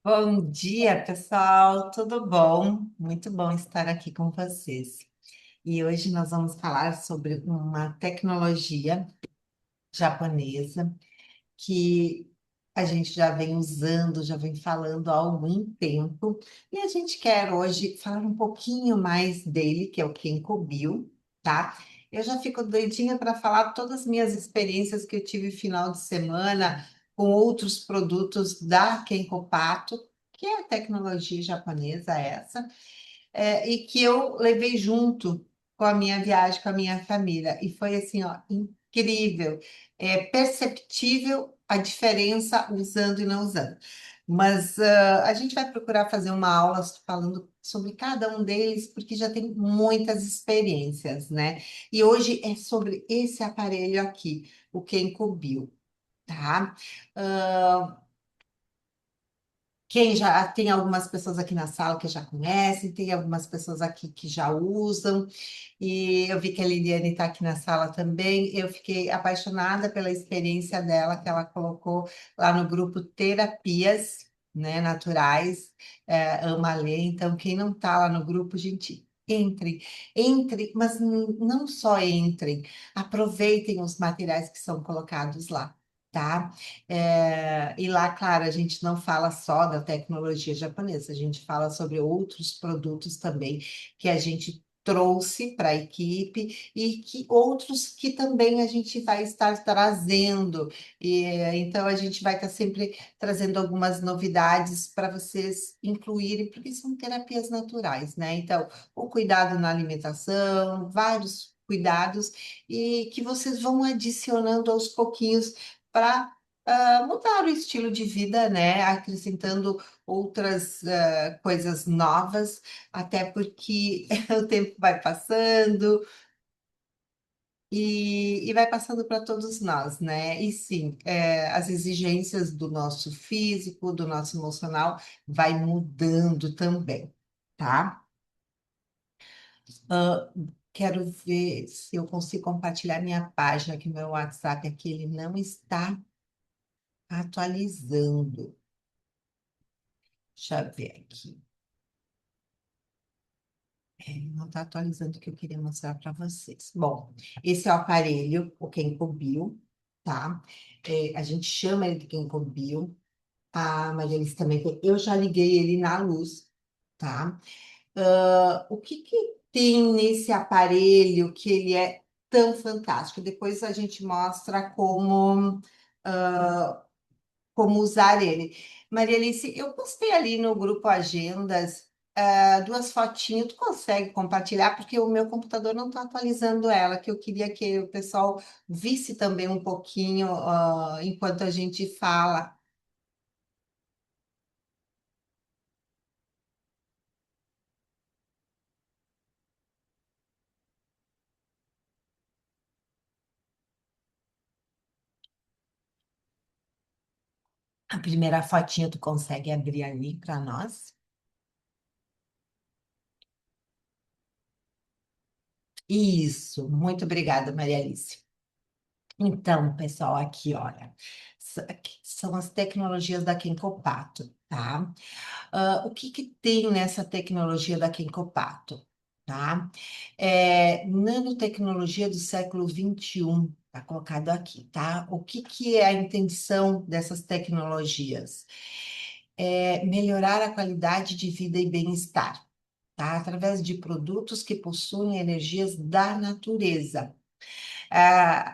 Bom dia, pessoal. Tudo bom? Muito bom estar aqui com vocês. E hoje nós vamos falar sobre uma tecnologia japonesa que a gente já vem usando, já vem falando há algum tempo. E a gente quer hoje falar um pouquinho mais dele, que é o Kenko tá? Eu já fico doidinha para falar todas as minhas experiências que eu tive final de semana com outros produtos da Kenko, que é a tecnologia japonesa essa, e que eu levei junto com a minha viagem, com a minha família. E foi assim, ó, incrível. É perceptível a diferença usando e não usando. Mas a gente vai procurar fazer uma aula falando sobre cada um deles, porque já tem muitas experiências, né? E hoje é sobre esse aparelho aqui, o Kenko tá? Quem já tem algumas pessoas aqui na sala que já conhecem, tem algumas pessoas aqui que já usam, e eu vi que a Liliane está aqui na sala também. Eu fiquei apaixonada pela experiência dela, que ela colocou lá no grupo Terapias, né, Naturais, Ama Ler. Então, quem não está lá no grupo, gente, entre, mas não só entrem, aproveitem os materiais que são colocados lá. Tá? E lá, claro, a gente não fala só da tecnologia japonesa, a gente fala sobre outros produtos também que a gente trouxe para a equipe e que outros que também a gente vai estar trazendo. Então, a gente vai estar sempre trazendo algumas novidades para vocês incluírem, porque são terapias naturais, né? Então, o cuidado na alimentação, vários cuidados, e que vocês vão adicionando aos pouquinhos para mudar o estilo de vida, né? Acrescentando outras coisas novas, até porque o tempo vai passando e vai passando para todos nós, né? E sim, as exigências do nosso físico, do nosso emocional, vai mudando também, tá? Ah, quero ver se eu consigo compartilhar minha página, que meu WhatsApp aqui ele não está atualizando. Deixa eu ver aqui. Não está atualizando o que eu queria mostrar para vocês. Bom, esse é o aparelho, o Kenko, tá? A gente chama ele de Kenko. A Maria Alice também tem. Eu já liguei ele na luz, tá? O que que tem nesse aparelho que ele é tão fantástico? Depois a gente mostra como usar ele. Maria Alice, eu postei ali no grupo Agendas, duas fotinhas. Tu consegue compartilhar? Porque o meu computador não está atualizando ela, que eu queria que o pessoal visse também um pouquinho, enquanto a gente fala. A primeira fotinha tu consegue abrir ali para nós? Isso, muito obrigada, Maria Alice. Então, pessoal, aqui, olha, aqui são as tecnologias da Kenkopato, tá? O que que tem nessa tecnologia da Kenkopato, tá? Nanotecnologia do século XXI, tá colocado aqui, tá? O que que é a intenção dessas tecnologias? Melhorar a qualidade de vida e bem-estar, tá? Através de produtos que possuem energias da natureza.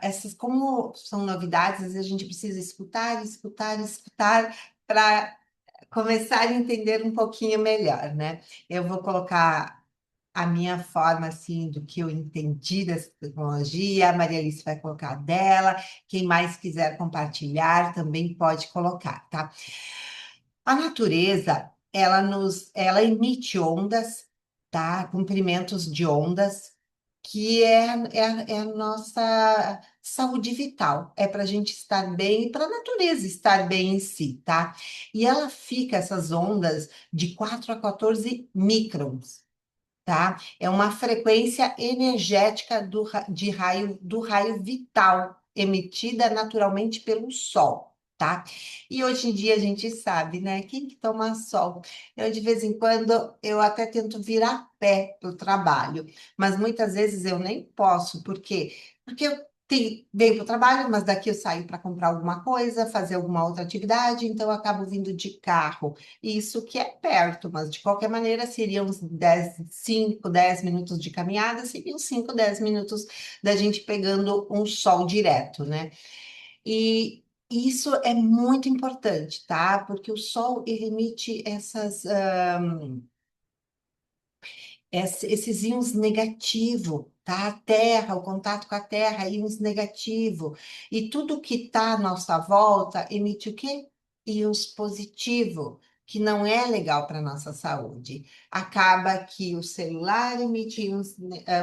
Essas, como são novidades, às vezes a gente precisa escutar, escutar, escutar para começar a entender um pouquinho melhor, né? Eu vou colocar a minha forma, assim, do que eu entendi dessa tecnologia, a Maria Alice vai colocar a dela, quem mais quiser compartilhar também pode colocar, tá? A natureza, ela emite ondas, tá? Comprimentos de ondas, que é a nossa saúde vital. É para a gente estar bem e para a natureza estar bem em si, tá? E ela fica, essas ondas, de 4 a 14 microns, tá? É uma frequência energética do raio vital, emitida naturalmente pelo Sol. tá? E hoje em dia a gente sabe, né? Quem que toma sol? Eu, de vez em quando, eu até tento vir a pé para o trabalho, mas muitas vezes eu nem posso, por quê? Porque eu venho para o trabalho, mas daqui eu saio para comprar alguma coisa, fazer alguma outra atividade, então eu acabo vindo de carro. Isso que é perto, mas de qualquer maneira seriam uns 10, 5, 10 minutos de caminhada, seriam 5, 10 minutos da gente pegando um sol direto, né? E isso é muito importante, tá? Porque o Sol ele emite esses íons negativos, tá? A Terra, o contato com a Terra, íons negativo. E tudo que está à nossa volta emite o quê? Íons positivo, que não é legal para a nossa saúde. Acaba que o celular emite íons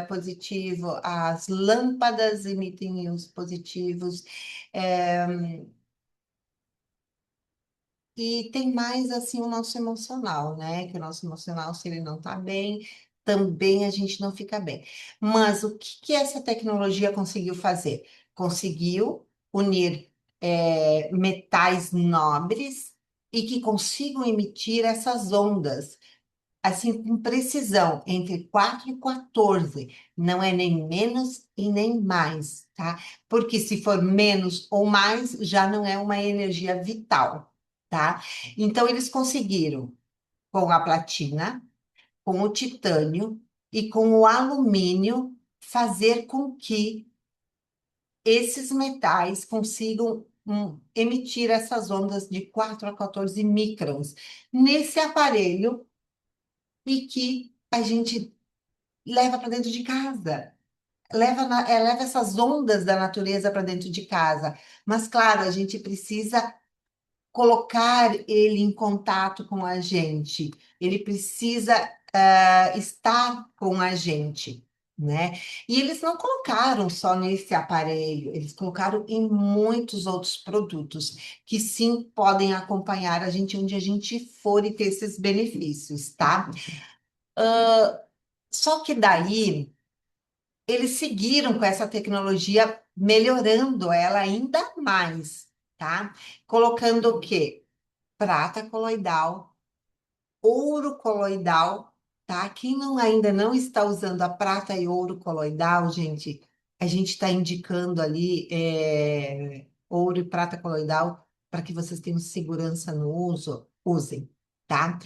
positivo, as lâmpadas emitem íons positivos. eh, e tem mais assim o nosso emocional, né? Que o nosso emocional, se ele não tá bem, também a gente não fica bem. Mas o que que essa tecnologia conseguiu fazer? Conseguiu unir metais nobres e que consigam emitir essas ondas, assim, com precisão, entre 4 e 14. Não é nem menos e nem mais, tá? Porque se for menos ou mais, já não é uma energia vital, tá? Então, eles conseguiram, com a platina, com o titânio e com o alumínio, fazer com que esses metais consigam emitir essas ondas de 4 a 14 microns nesse aparelho e que a gente leva para dentro de casa. Leva essas ondas da natureza para dentro de casa. Mas, claro, a gente precisa colocar ele em contato com a gente. Ele precisa estar com a gente, né? E eles não colocaram só nesse aparelho, eles colocaram em muitos outros produtos que sim podem acompanhar a gente onde a gente for e ter esses benefícios, tá? Só que daí eles seguiram com essa tecnologia, melhorando ela ainda mais, tá? Colocando o quê? Prata coloidal, ouro coloidal, tá? Quem ainda não está usando a prata e ouro coloidal, gente, a gente está indicando ali ouro e prata coloidal para que vocês tenham segurança no uso, usem, tá?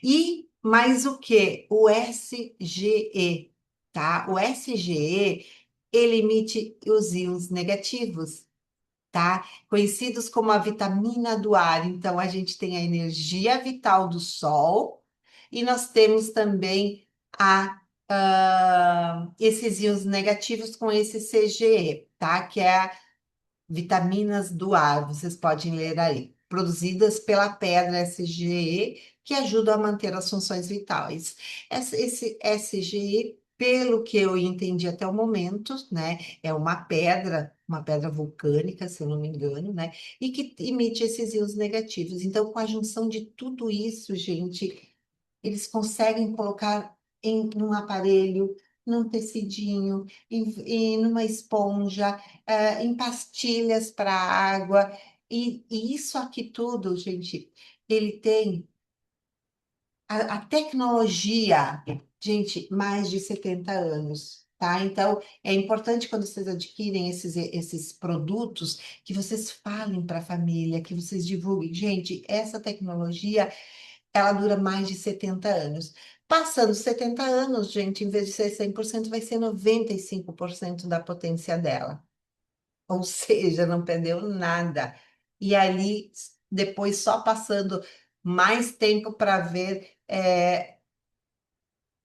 E mais o que? O SGE, tá? O SGE, ele emite os íons negativos, tá? Conhecidos como a vitamina do ar. Então, a gente tem a energia vital do sol e nós temos também esses íons negativos com esse CGE, tá? Que é vitaminas do ar, vocês podem ler aí, produzidas pela pedra SGE, que ajudam a manter as funções vitais. Esse SGE, pelo que eu entendi até o momento, né, é uma pedra vulcânica, se eu não me engano, né, e que emite esses íons negativos. Então, com a junção de tudo isso, gente, eles conseguem colocar num aparelho, num tecidinho, numa esponja, em pastilhas para água. E isso aqui tudo, gente, ele tem a tecnologia, gente, mais de 70 anos. Tá? Então, é importante quando vocês adquirem esses produtos que vocês falem para a família, que vocês divulguem. Gente, essa tecnologia ela dura mais de 70 anos. Passando 70 anos, gente, em vez de ser 100%, vai ser 95% da potência dela. Ou seja, não perdeu nada. E ali, depois, só passando mais tempo para ver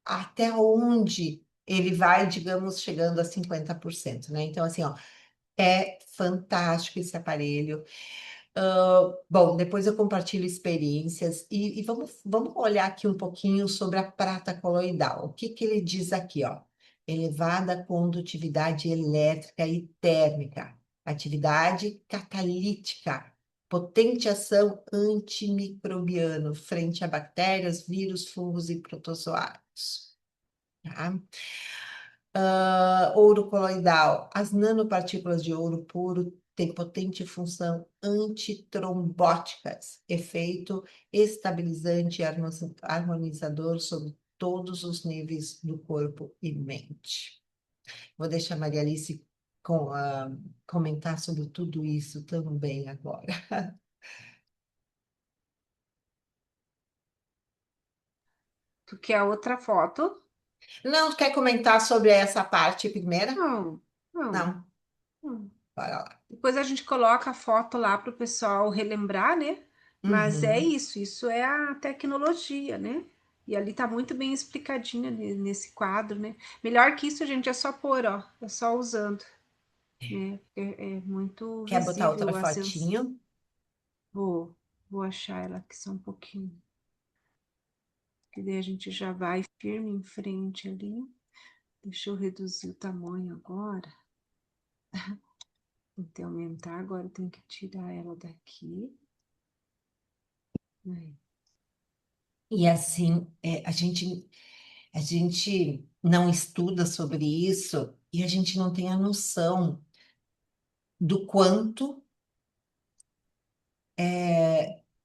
até onde ele vai, digamos, chegando a 50%, né? Então, assim, ó, é fantástico esse aparelho. Bom, depois eu compartilho experiências e vamos olhar aqui um pouquinho sobre a prata coloidal. O que que ele diz aqui, ó? Elevada condutividade elétrica e térmica, atividade catalítica, potente ação antimicrobiano frente a bactérias, vírus, fungos e protozoários. Tá? Ouro coloidal, as nanopartículas de ouro puro tem potente função antitrombóticas, efeito estabilizante e harmonizador sobre todos os níveis do corpo e mente. Vou deixar a Maria Alice comentar sobre tudo isso também agora. Tu quer outra foto? Não, quer comentar sobre essa parte primeira? Não, não, Não, não. bora lá. Depois a gente coloca a foto lá para o pessoal relembrar, né? Mas é Uhum. isso é a tecnologia, né? E ali tá muito bem explicadinho nesse quadro, né? Melhor que isso, gente, é só pôr, ó, é só usando, né? É muito Quer botar outra visível a sensação. fotinho? Vou achar ela aqui só um pouquinho, que daí a gente já vai firme em frente ali. Deixa eu reduzir o tamanho agora. Tem que aumentar, agora eu tenho que tirar ela daqui. Aí. E assim, a gente não estuda sobre isso e a gente não tem a noção do quanto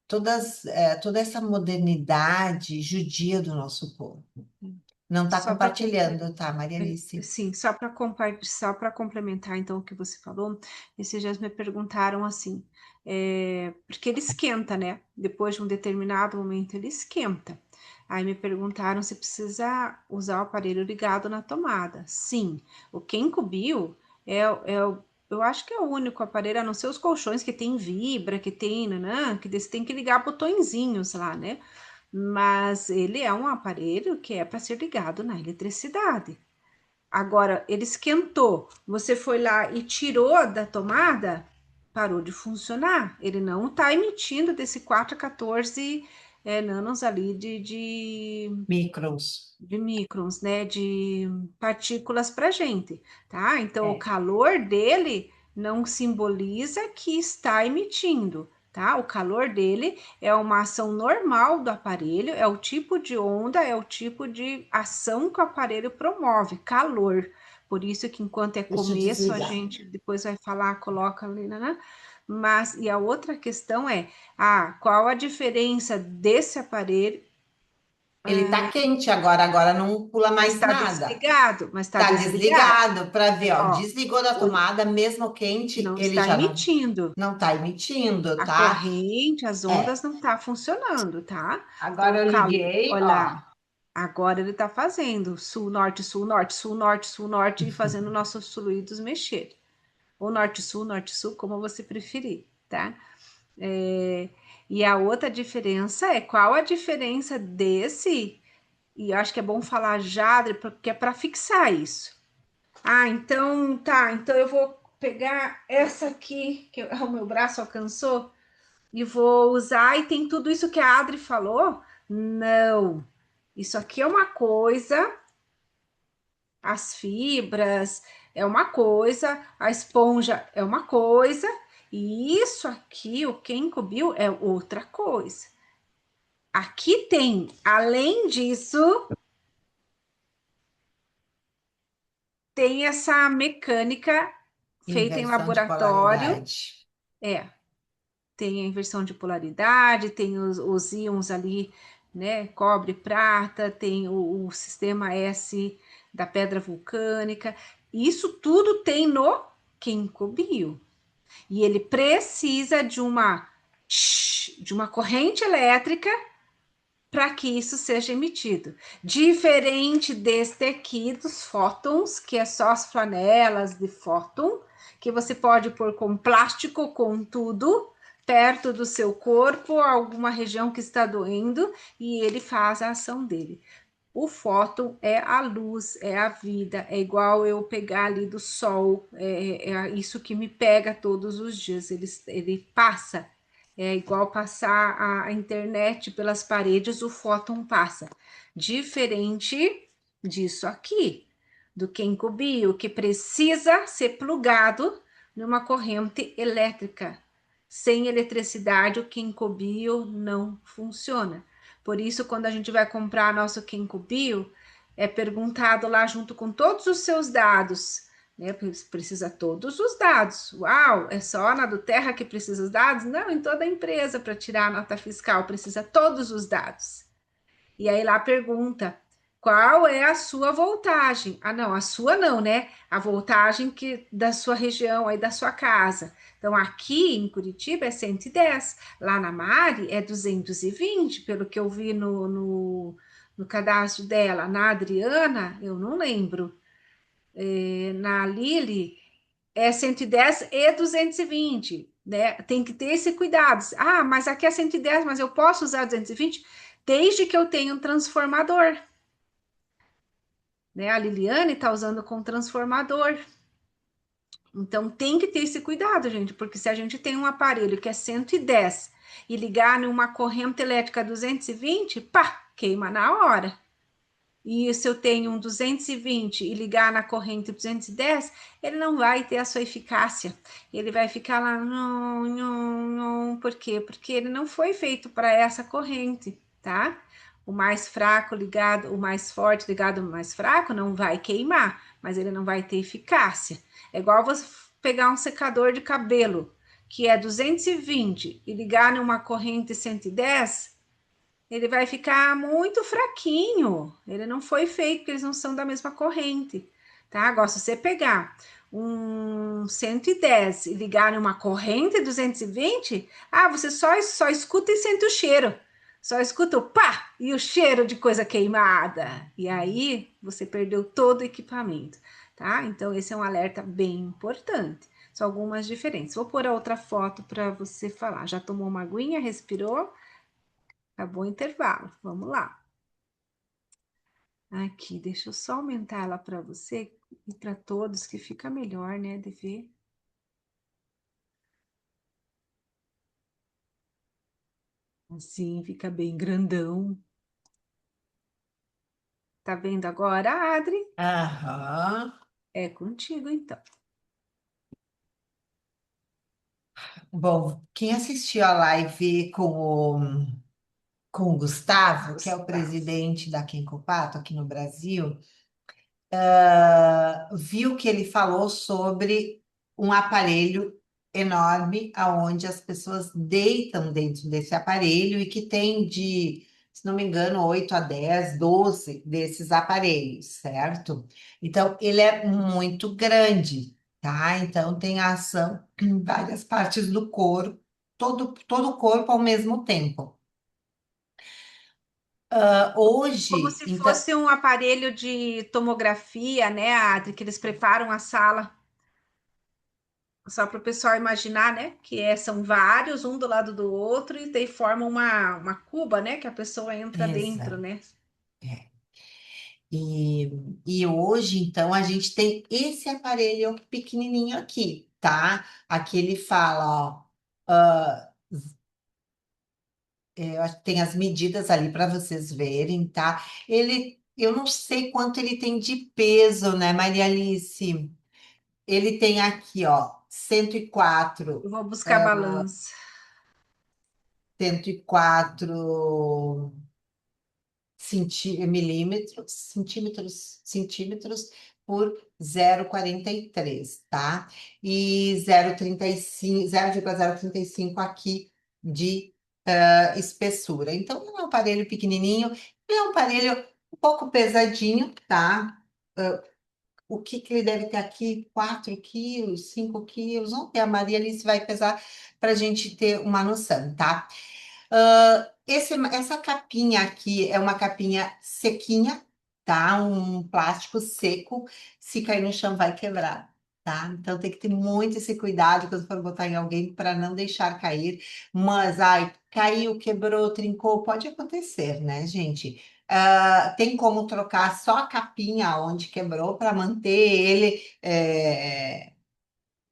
toda essa modernidade judia do nosso povo. Não está Só para compartilhando, tá, Maria Alice? sim, só para complementar então o que você falou, esses dias me perguntaram assim, porque ele esquenta, né? Depois de um determinado momento ele esquenta. Aí me perguntaram se precisa usar o aparelho ligado na tomada. Sim, o Kenko eu acho que é o único aparelho, a não ser os colchões que tem vibra, que tem, nanã, que você tem que ligar botõezinhos lá, né? Mas ele é um aparelho que é para ser ligado na eletricidade. Agora, ele esquentou, você foi lá e tirou da tomada, parou de funcionar. Ele não está emitindo desse 4 a 14 nanos ali Microns. de microns, né, de partículas para gente, tá? Então, o É. calor dele não simboliza que está emitindo, tá? O calor dele é uma ação normal do aparelho, é o tipo de onda, é o tipo de ação que o aparelho promove, calor. Por isso que enquanto é Deixa eu começo, a desligar. gente depois vai falar, coloca ali, né? Mas, e a outra questão é, qual a diferença desse aparelho? Ele está quente agora, agora não pula mais nada. Mas está Está desligado. desligado para ver, ó, Ó, desligou da o, tomada, mesmo quente, não ele está já não emitindo. não está emitindo, A tá? corrente, as É. ondas não tá funcionando, tá? Então, Agora o eu calor, liguei, olha, ó. agora ele tá fazendo sul, norte, sul, norte, sul, norte, sul, norte e fazendo nossos fluidos mexer. Ou norte, sul, como você preferir, tá? É, e a outra diferença é qual a diferença desse, e eu acho que é bom falar já, porque é para fixar isso. Então tá, então eu vou pegar essa aqui, que o meu braço alcançou, e vou usar, e tem tudo isso que a Adri falou? Não. Isso aqui é uma coisa, as fibras é uma coisa, a esponja é uma coisa, e isso aqui, o Kenko é outra coisa. Aqui tem, além disso, tem essa mecânica feita em Inversão de laboratório. polaridade. É, tem a inversão de polaridade, tem os íons ali, né? Cobre, prata, tem o sistema S da pedra vulcânica. Isso tudo tem no Ginkgo Bio. E ele precisa de uma corrente elétrica para que isso seja emitido. Diferente deste aqui dos fótons, que é só as flanelas de fóton, que você pode pôr com plástico, com tudo, perto do seu corpo, alguma região que está doendo, e ele faz a ação dele. O fóton é a luz, é a vida, é igual eu pegar ali do sol, é isso que me pega todos os dias. Ele passa, é igual passar a internet pelas paredes, o fóton passa. Diferente disso aqui, do Kenko Bio, que precisa ser plugado numa corrente elétrica. Sem eletricidade, o Kenko Bio não funciona. Por isso, quando a gente vai comprar nosso Kenko Bio, é perguntado lá junto com todos os seus dados, né? Precisa todos os dados. Uau, é só na do Terra que precisa os dados? Não, em toda a empresa para tirar a nota fiscal precisa todos os dados. E aí lá pergunta: qual é a sua voltagem? Ah, não, a sua não, né? A voltagem que da sua região aí da sua casa. Então aqui em Curitiba é 110, lá na Mari é 220, pelo que eu vi no cadastro dela. Na Adriana, eu não lembro. Na Lili é 110 e 220, né? Tem que ter esse cuidado. Ah, mas aqui é 110, mas eu posso usar 220 desde que eu tenha um transformador, né? A Liliane está usando com transformador. Então tem que ter esse cuidado, gente, porque se a gente tem um aparelho que é 110 e ligar numa corrente elétrica 220, pá, queima na hora. E se eu tenho um 220 e ligar na corrente 210, ele não vai ter a sua eficácia. Ele vai ficar lá, não, não, não. Por quê? Porque ele não foi feito para essa corrente, tá? O mais fraco ligado, o mais forte ligado ao mais fraco não vai queimar, mas ele não vai ter eficácia. É igual você pegar um secador de cabelo, que é 220 e ligar numa corrente 110, ele vai ficar muito fraquinho. Ele não foi feito, porque eles não são da mesma corrente, tá? Agora, se você pegar um 110 e ligar numa corrente 220, você só escuta e sente o cheiro. Só escuta o pá e o cheiro de coisa queimada. E aí você perdeu todo o equipamento, tá? Então, esse é um alerta bem importante. São algumas diferenças. Vou pôr a outra foto para você falar. Já tomou uma aguinha, respirou? Acabou o intervalo. Vamos lá. Aqui, deixa eu só aumentar ela para você e para todos, que fica melhor, né, de ver. Assim, fica bem grandão. Tá vendo agora, Adri? Aham. É contigo, então. Bom, quem assistiu a live com o Gustavo, que é o presidente da Kenkopato aqui no Brasil, viu que ele falou sobre um aparelho enorme aonde as pessoas deitam dentro desse aparelho e que tem de, se não me engano, 8 a 10, 12 desses aparelhos, certo? Então, ele é muito grande, tá? Então, tem ação em várias partes do corpo, todo o corpo ao mesmo tempo. Como Hoje, se então, fosse um aparelho de tomografia, né, Adri, que eles preparam a sala. Só para o pessoal imaginar, né? São vários, um do lado do outro, e daí formam uma cuba, né? Que a pessoa entra dentro, exato. né? E, e hoje, então, a gente tem esse aparelho pequenininho aqui, tá? Aqui ele fala, ó, eu acho que tem as medidas ali para vocês verem, tá? Eu não sei quanto ele tem de peso, né, Maria Alice? Ele tem aqui, ó, Eu 104, vou buscar balança. 104 centímetros por 0,43, tá? E 0,35, 0,035 aqui de espessura. Então, não é um aparelho pequenininho, ele é um aparelho um pouco pesadinho, tá? O que que ele deve ter aqui? 4 quilos, 5 quilos? Vamos ver, a Maria Alice vai pesar para a gente ter uma noção, tá? Essa capinha aqui é uma capinha sequinha, tá? Um plástico seco. Se cair no chão, vai quebrar, tá? Então tem que ter muito esse cuidado quando for botar em alguém para não deixar cair. Mas, ai, caiu, quebrou, trincou, pode acontecer, né, gente? Tem como trocar só a capinha onde quebrou para manter ele.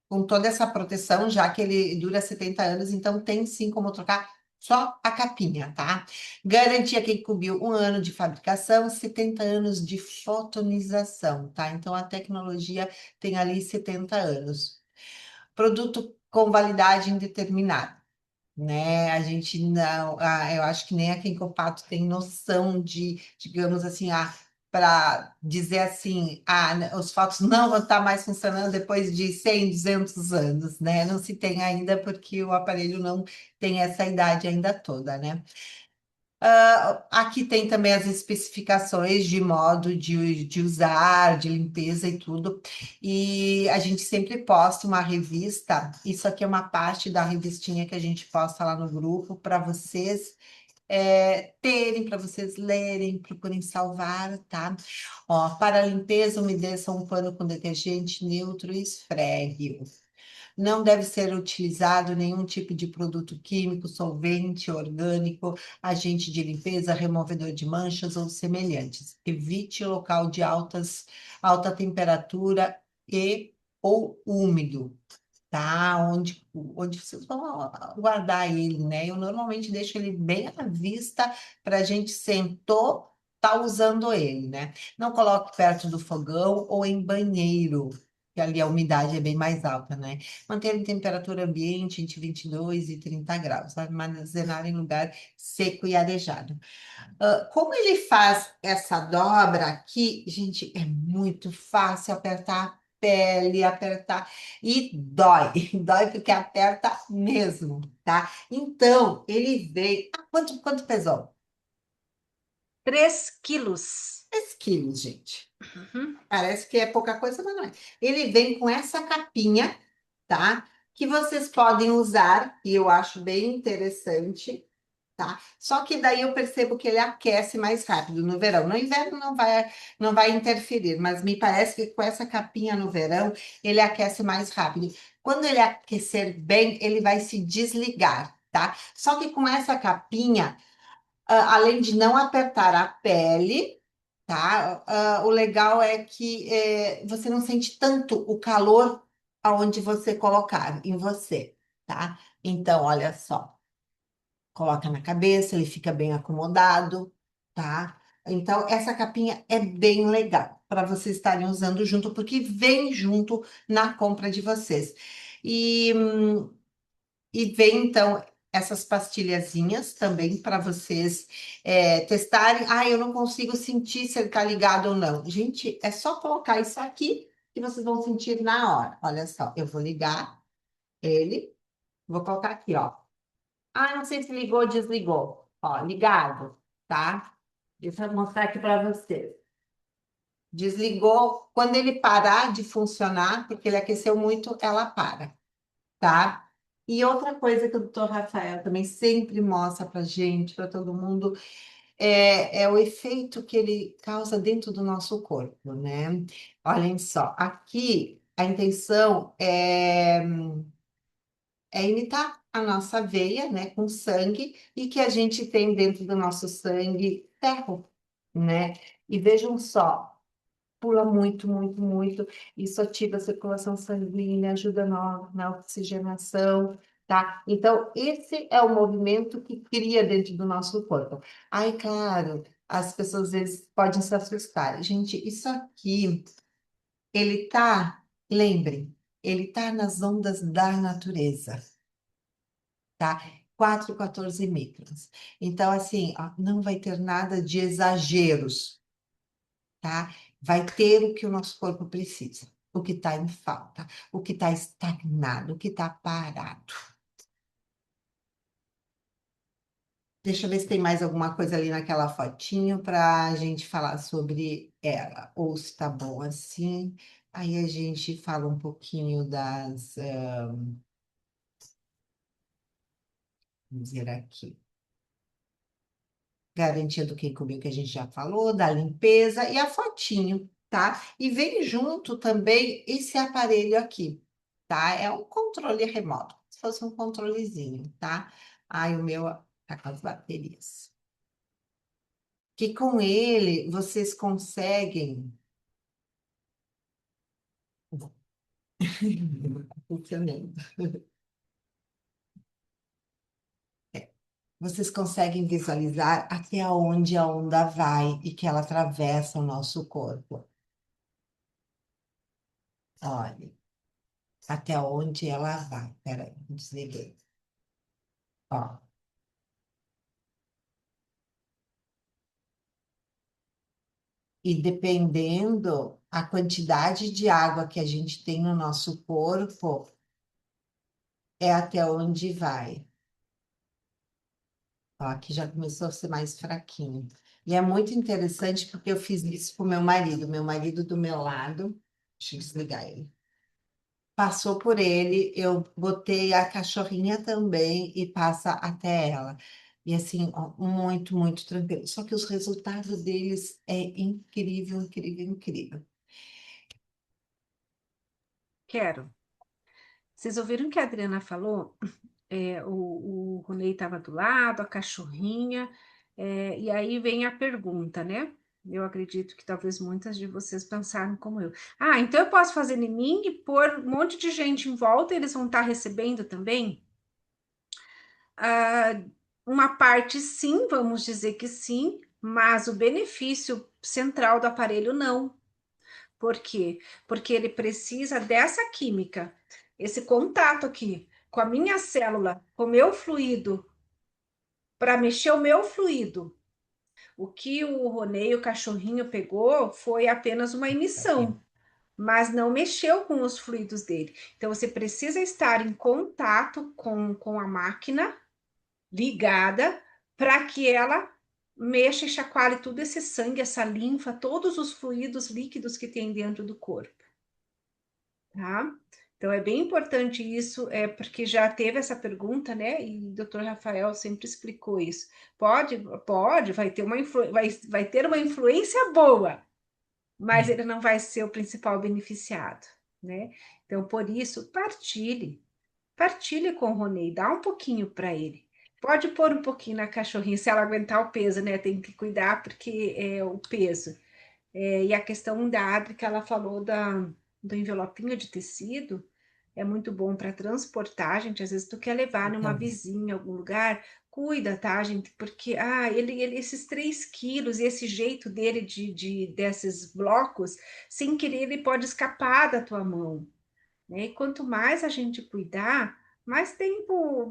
Com toda essa proteção, já que ele dura 70 anos, então tem sim como trocar só a capinha, tá? Garantia que cobriu 1 ano de fabricação, 70 anos de fotonização, tá? Então a tecnologia tem ali 70 anos. Produto com validade indeterminada, né? A gente não, eu acho que nem a Kenkopato tem noção de, digamos assim, para dizer assim, os fotos não vão estar mais funcionando depois de 100, 200 anos, né? Não se tem ainda porque o aparelho não tem essa idade ainda toda, né? Aqui tem também as especificações de modo de usar, de limpeza e tudo. E a gente sempre posta uma revista. Isso aqui é uma parte da revistinha que a gente posta lá no grupo para vocês terem, para vocês lerem, procurem salvar, tá? Ó, para limpeza, umedeça um pano com detergente neutro e esfregue. Não deve ser utilizado nenhum tipo de produto químico, solvente, orgânico, agente de limpeza, removedor de manchas ou semelhantes. Evite local de alta temperatura e ou úmido, tá? Onde vocês vão guardar ele, né? Eu normalmente deixo ele bem à vista para a gente sentou, tá usando ele, né? Não coloque perto do fogão ou em banheiro, que ali a umidade é bem mais alta, né? Manter em temperatura ambiente entre 22 e 30 graus. Armazenar em lugar seco e arejado. Como ele faz essa dobra aqui, gente, é muito fácil apertar a pele, apertar e dói, dói porque aperta mesmo, tá? Então, ele veio. Quanto pesou? 3 quilos. 3 quilos, gente. Uhum. Parece que é pouca coisa, mas não é. Ele vem com essa capinha, tá? Que vocês podem usar, e eu acho bem interessante. Tá? Só que daí eu percebo que ele aquece mais rápido no verão. No inverno não vai interferir, mas me parece que com essa capinha no verão ele aquece mais rápido. Quando ele aquecer bem, ele vai se desligar, tá? Só que com essa capinha, além de não apertar a pele, tá? O legal é que você não sente tanto o calor aonde você colocar em você, tá? Então, olha só. Coloca na cabeça, ele fica bem acomodado, tá? Então, essa capinha é bem legal para vocês estarem usando junto, porque vem junto na compra de vocês. E vem, então, essas pastilhazinhas também para vocês testarem. Ah, eu não consigo sentir se ele está ligado ou não. Gente, é só colocar isso aqui que vocês vão sentir na hora. Olha só, eu vou ligar ele, vou colocar aqui, ó. Ah, não sei se ligou ou desligou. Ó, ligado, tá? Deixa eu mostrar aqui para você. Desligou. Quando ele parar de funcionar, porque ele aqueceu muito, ela para, tá? E outra coisa que o doutor Rafael também sempre mostra para gente, para todo mundo, é o efeito que ele causa dentro do nosso corpo, né? Olhem só, aqui a intenção é imitar a nossa veia, né, com sangue, e que a gente tem dentro do nosso sangue ferro, né? E vejam só, pula muito, muito, muito, isso ativa a circulação sanguínea, ajuda na oxigenação, tá? Então, esse é o movimento que cria dentro do nosso corpo. Aí, claro, as pessoas às vezes podem se assustar. Gente, isso aqui, ele tá, lembrem, ele tá nas ondas da natureza, tá? 4,14 microns. Então, assim, ó, não vai ter nada de exageros, tá? Vai ter o que o nosso corpo precisa, o que está em falta, o que está estagnado, o que está parado. Deixa eu ver se tem mais alguma coisa ali naquela fotinho para a gente falar sobre ela, ou se tá bom assim. Aí a gente fala um pouquinho vamos dizer aqui. Garantia do quem comigo que a gente já falou, da limpeza e a fotinho, tá? E vem junto também esse aparelho aqui, tá? É um controle remoto, se fosse um controlezinho, tá? Aí o meu tá com as baterias. Que com ele vocês conseguem. Funcionando. Vocês conseguem visualizar até onde a onda vai e que ela atravessa o nosso corpo. Olha. Até onde ela vai. Peraí, desliguei. Ó, E dependendo a quantidade de água que a gente tem no nosso corpo, é até onde vai. Ó, aqui já começou a ser mais fraquinho. E é muito interessante porque eu fiz isso com meu marido do meu lado. Deixa eu desligar ele. Passou por ele, eu botei a cachorrinha também e passa até ela. E assim, ó, muito, muito tranquilo. Só que os resultados deles é incrível, incrível, incrível. Quero. Vocês ouviram o que a Adriana falou? O Ronei estava do lado, a cachorrinha, e aí vem a pergunta, né? Eu acredito que talvez muitas de vocês pensaram como eu. Ah, então eu posso fazer em mim e pôr um monte de gente em volta e eles vão estar recebendo também? Ah, uma parte sim, vamos dizer que sim, mas o benefício central do aparelho não. Por quê? Porque ele precisa dessa química, esse contato aqui com a minha célula, com o meu fluido, para mexer o meu fluido. O que o Ronei, o cachorrinho, pegou foi apenas uma emissão, mas não mexeu com os fluidos dele. Então, você precisa estar em contato com a máquina ligada para que ela mexa e chacoalhe todo esse sangue, essa linfa, todos os fluidos líquidos que tem dentro do corpo, tá? Então é bem importante isso, porque já teve essa pergunta, né? E o Dr. Rafael sempre explicou isso. Pode, vai ter vai ter uma influência boa, mas ele não vai ser o principal beneficiado, né? Então, por isso, partilhe com o Ronei, dá um pouquinho para ele. Pode pôr um pouquinho na cachorrinha, se ela aguentar o peso, né? Tem que cuidar porque é o peso. E a questão da Adri, que ela falou do envelopinho de tecido, é muito bom para transportar, gente. Às vezes tu quer levar numa Então, vizinha, em algum lugar, cuida, tá, gente? Porque esses 3 quilos e esse jeito dele desses blocos, sem querer, ele pode escapar da tua mão, né? E quanto mais a gente cuidar, mais tempo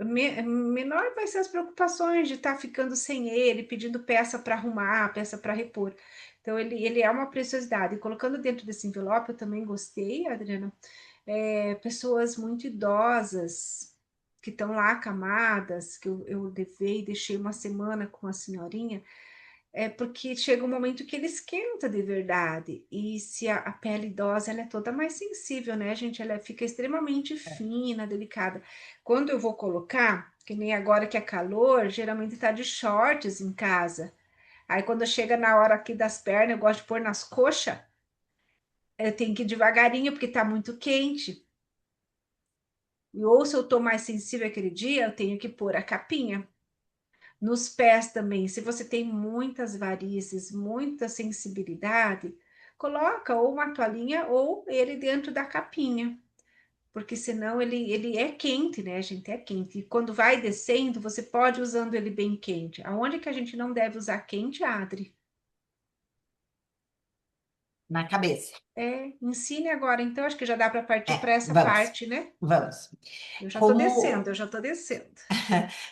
menor vai ser as preocupações de estar ficando sem ele, pedindo peça para arrumar, peça para repor. Então, ele é uma preciosidade. E colocando dentro desse envelope, eu também gostei, Adriana, pessoas muito idosas que estão lá acamadas, que eu levei, deixei uma semana com a senhorinha, porque chega um momento que ele esquenta de verdade. E se a pele idosa ela é toda mais sensível, né, gente? Ela fica extremamente fina, delicada. Quando eu vou colocar, que nem agora que é calor, geralmente tá de shorts em casa. Aí quando chega na hora aqui das pernas, eu gosto de pôr nas coxas, eu tenho que ir devagarinho porque tá muito quente. E ou se eu tô mais sensível aquele dia, eu tenho que pôr a capinha. Nos pés também, se você tem muitas varizes, muita sensibilidade, coloca ou uma toalhinha ou ele dentro da capinha, porque senão ele é quente, né, gente? É quente. E quando vai descendo, você pode ir usando ele bem quente. Aonde que a gente não deve usar quente, Adri? na cabeça. Ensine agora, então, acho que já dá para partir para essa Vamos, parte, né? vamos. Eu já estou Como descendo, eu já estou descendo.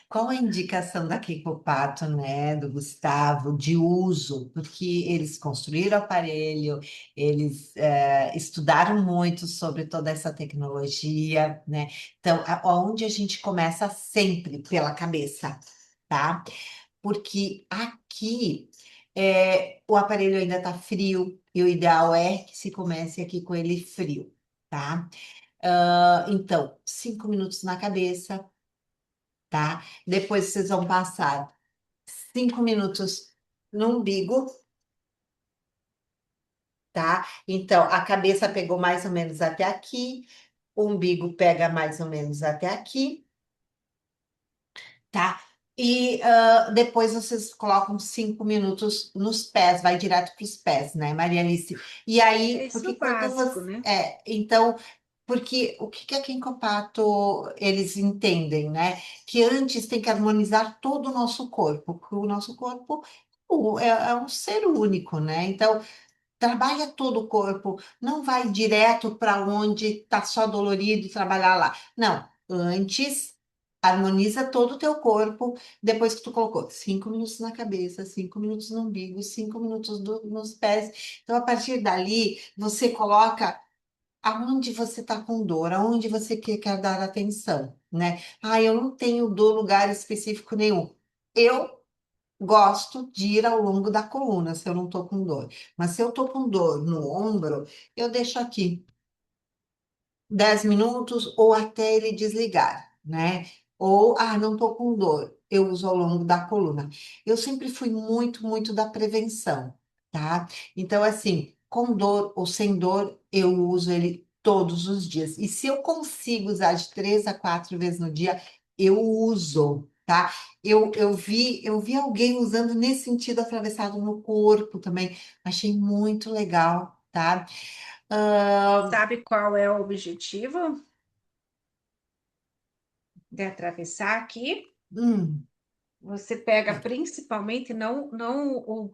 Qual a indicação da Keiko Pato, né, do Gustavo, de uso? Porque eles construíram o aparelho, eles estudaram muito sobre toda essa tecnologia, né? Então, onde a gente começa sempre pela cabeça, tá? Porque aqui o aparelho ainda está frio e o ideal é que se comece aqui com ele frio, tá? Então, 5 minutos na cabeça, tá? Depois vocês vão passar 5 minutos no umbigo, tá? Então, a cabeça pegou mais ou menos até aqui, o umbigo pega mais ou menos até aqui, tá? E depois vocês colocam 5 minutos nos pés, vai direto para os pés, né, Maria Alice? E É aí, isso porque o quando básico, você. né? Então, porque o que que a Kenkopato eles entendem, né? Que antes tem que harmonizar todo o nosso corpo, porque o nosso corpo é um ser único, né? Então, trabalha todo o corpo, não vai direto para onde está só dolorido e trabalhar lá. Não, antes. harmoniza todo o teu corpo depois que tu colocou 5 minutos na cabeça, 5 minutos no umbigo, 5 minutos nos pés. Então, a partir dali, você coloca aonde você está com dor, aonde você quer dar atenção, né? Ah, eu não tenho dor lugar específico nenhum. Eu gosto de ir ao longo da coluna, se eu não estou com dor. Mas se eu estou com dor no ombro, eu deixo aqui. 10 minutos ou até ele desligar, né? Ou, não tô com dor, eu uso ao longo da coluna. Eu sempre fui muito da prevenção, tá? Então, assim, com dor ou sem dor, eu uso ele todos os dias. E se eu consigo usar de 3 a 4 vezes no dia, eu uso, tá? Eu vi alguém usando nesse sentido atravessado no corpo também. Achei muito legal, tá? Ah, Sabe qual é o objetivo de atravessar aqui? hum. Você pega principalmente, não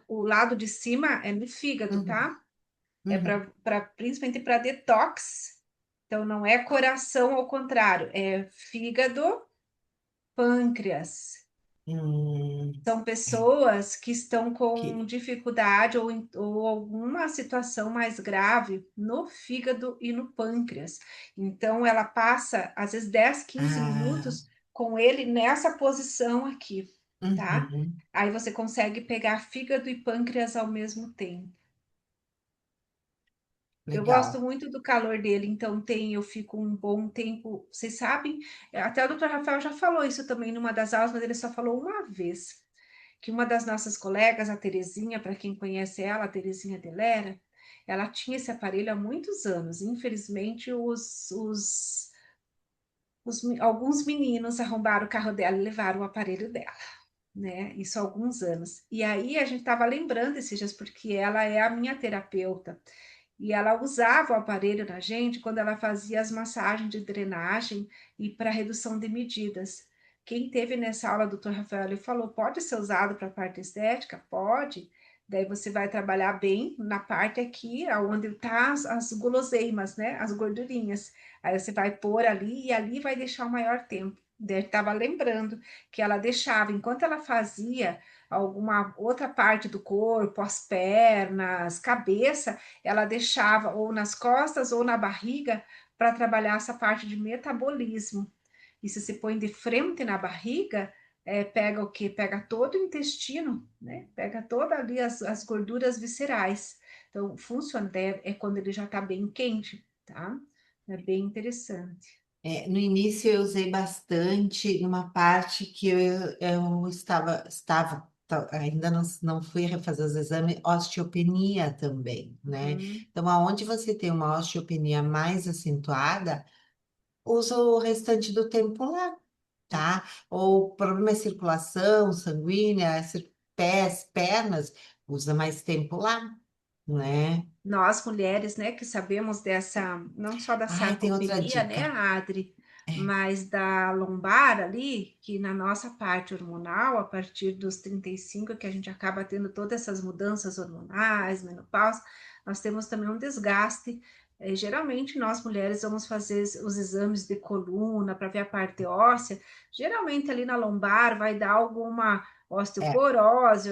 o lado de cima é no fígado, Uhum, tá? É uhum, principalmente para detox. Então, não é coração ao contrário, é fígado, pâncreas. São pessoas que estão com ok. dificuldade ou alguma situação mais grave no fígado e no pâncreas. Então, ela passa, às vezes, 10, 15 Ah, minutos com ele nessa posição aqui, tá? uhum, Aí você consegue pegar fígado e pâncreas ao mesmo tempo. Eu gosto legal. muito do calor dele, então eu fico um bom tempo. Vocês sabem, até o doutor Rafael já falou isso também numa das aulas, mas ele só falou uma vez que uma das nossas colegas, a Terezinha, para quem conhece ela, a Terezinha Delera, ela tinha esse aparelho há muitos anos. Infelizmente, alguns meninos arrombaram o carro dela e levaram o aparelho dela, né? Isso há alguns anos. E aí a gente estava lembrando esses dias, porque ela é a minha terapeuta. E ela usava o aparelho na gente quando ela fazia as massagens de drenagem e para redução de medidas. Quem teve nessa aula, doutor Rafael, ele falou: pode ser usado para a parte estética? Pode. Daí você vai trabalhar bem na parte aqui, onde tá as guloseimas, né? As gordurinhas. Aí você vai pôr ali e ali vai deixar o maior tempo. Daí estava lembrando que ela deixava, enquanto ela fazia alguma outra parte do corpo, as pernas, cabeça, ela deixava ou nas costas ou na barriga para trabalhar essa parte de metabolismo. E se você põe de frente na barriga, pega o quê? Pega todo o intestino, né? Pega todas ali as gorduras viscerais. Então, funciona, é quando ele já está bem quente, tá? É bem interessante. No início eu usei bastante numa parte que eu ainda não fui refazer os exames, osteopenia também, né? Uhum. Então, aonde você tem uma osteopenia mais acentuada, usa o restante do tempo lá, tá? Ou problema é circulação sanguínea, pés, pernas, usa mais tempo lá, né? Nós mulheres, né, que sabemos dessa, não só da Ai, tem outra sarcopenia, né, dica. Adri, É, mas da lombar ali, que na nossa parte hormonal, a partir dos 35, que a gente acaba tendo todas essas mudanças hormonais, menopausa, nós temos também um desgaste. Geralmente, nós mulheres vamos fazer os exames de coluna para ver a parte óssea. Geralmente, ali na lombar vai dar alguma é, osteoporose,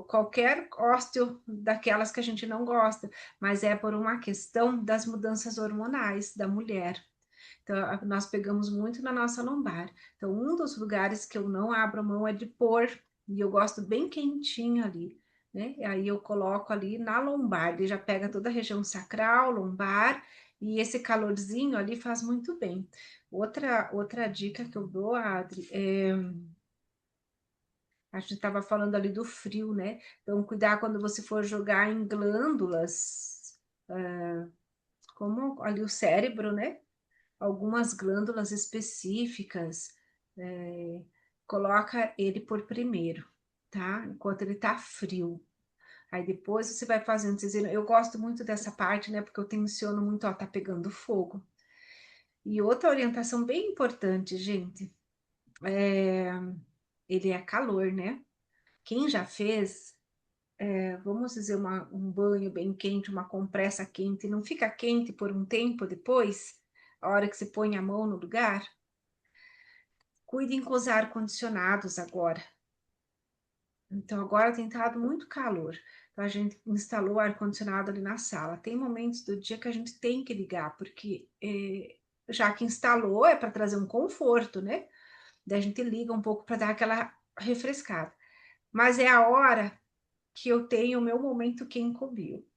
qualquer ósteo daquelas que a gente não gosta, mas é por uma questão das mudanças hormonais da mulher. Então, nós pegamos muito na nossa lombar. Então, um dos lugares que eu não abro mão é de pôr, e eu gosto bem quentinho ali, né? E aí eu coloco ali na lombar, ele já pega toda a região sacral, lombar, e esse calorzinho ali faz muito bem. Outra dica que eu dou, Adri, a gente estava falando ali do frio, né? Então, cuidar quando você for jogar em glândulas, como ali o cérebro, né? Algumas glândulas específicas, é, coloca ele por primeiro, tá? Enquanto ele tá frio. Aí depois você vai fazendo, eu gosto muito dessa parte, né? Porque eu tensiono muito, ó, tá pegando fogo. E outra orientação bem importante, gente, ele é calor, né? Quem já fez, vamos dizer, um banho bem quente, uma compressa quente, não fica quente por um tempo depois, a hora que você põe a mão no lugar? Cuidem com os ar-condicionados agora. Então, agora tem estado muito calor. Então, a gente instalou ar-condicionado ali na sala. Tem momentos do dia que a gente tem que ligar, porque já que instalou, é para trazer um conforto, né? Daí a gente liga um pouco para dar aquela refrescada. Mas é a hora que eu tenho o meu momento Kenkobil.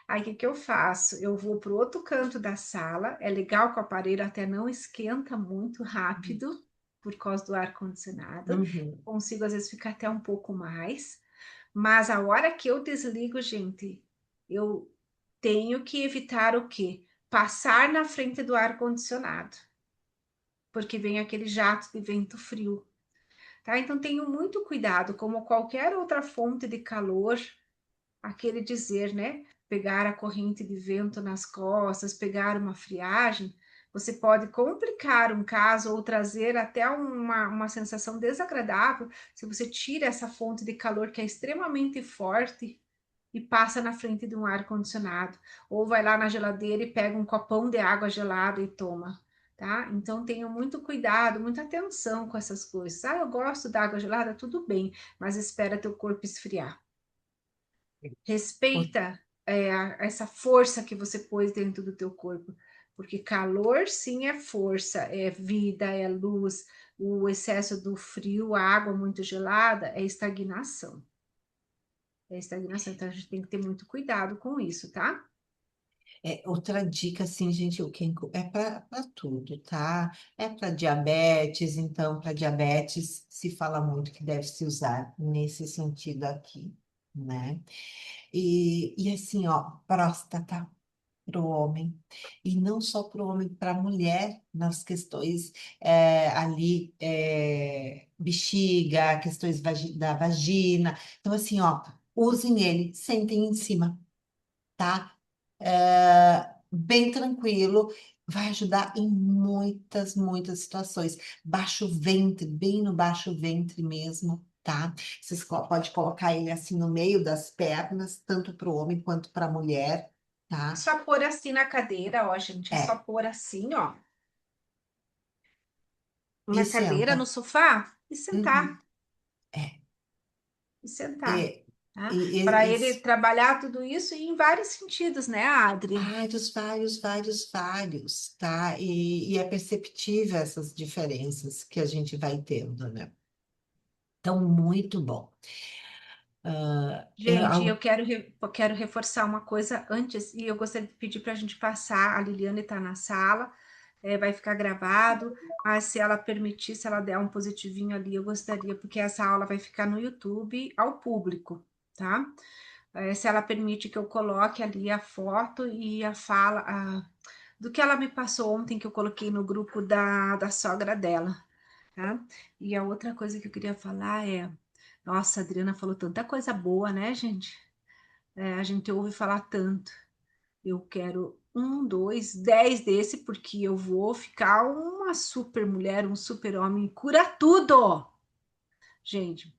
Aí, o que que eu faço? Eu vou para o outro canto da sala. É legal que o aparelho até não esquenta muito rápido, por causa do ar-condicionado. Uhum. Consigo, às vezes, ficar até um pouco mais. Mas a hora que eu desligo, gente, eu tenho que evitar o quê? Passar na frente do ar-condicionado, porque vem aquele jato de vento frio, tá? Então, tenho muito cuidado, como qualquer outra fonte de calor, aquele dizer, né? Pegar a corrente de vento nas costas, pegar uma friagem, você pode complicar um caso ou trazer até uma sensação desagradável se você tira essa fonte de calor que é extremamente forte e passa na frente de um ar-condicionado, ou vai lá na geladeira e pega um copão de água gelada e toma, tá? Então tenham muito cuidado, muita atenção com essas coisas. Ah, eu gosto da água gelada, tudo bem, mas espera teu corpo esfriar. O- Respeita essa força que você pôs dentro do teu corpo, porque calor sim é força, é vida, é luz. O excesso do frio, a água muito gelada é estagnação. É estagnação, então a gente tem que ter muito cuidado com isso, tá? outra dica, assim, gente, o Kenko é para tudo, tá? É para diabetes, então, para diabetes se fala muito que deve se usar nesse sentido aqui, né? E assim, ó, próstata para o homem, e não só para o homem, para a mulher, nas questões ali, bexiga, questões da vagina. Então, assim, ó, usem ele, sentem em cima, tá? Bem tranquilo, vai ajudar em muitas, muitas situações. Baixo ventre, bem no baixo ventre mesmo, tá? Vocês pode colocar ele assim no meio das pernas, tanto para o homem quanto para a mulher, É tá? só pôr assim na cadeira, ó, gente. É só É, pôr assim, ó, e na cadeira, no senta. sofá e sentar. Uhum. É, E sentar, é, tá? Para e, ele trabalhar tudo isso em vários sentidos, né, Adri? vários, vários, vários, vários, tá? E é perceptível essas diferenças que a gente vai tendo, né? Então, muito bom. É Gente, algo. eu quero reforçar uma coisa antes, e eu gostaria de pedir para a gente passar. A Liliane está na sala, vai ficar gravado, mas se ela permitir, se ela der um positivinho ali, eu gostaria, porque essa aula vai ficar no YouTube ao público, tá? Se ela permite que eu coloque ali a foto e a fala do que ela me passou ontem, que eu coloquei no grupo da sogra dela, tá? E a outra coisa que eu queria falar é, nossa, a Adriana falou tanta coisa boa, né, gente? A gente ouve falar tanto. Eu quero um, dois, 10 desse, porque eu vou ficar uma super mulher, um super homem, cura tudo! Gente,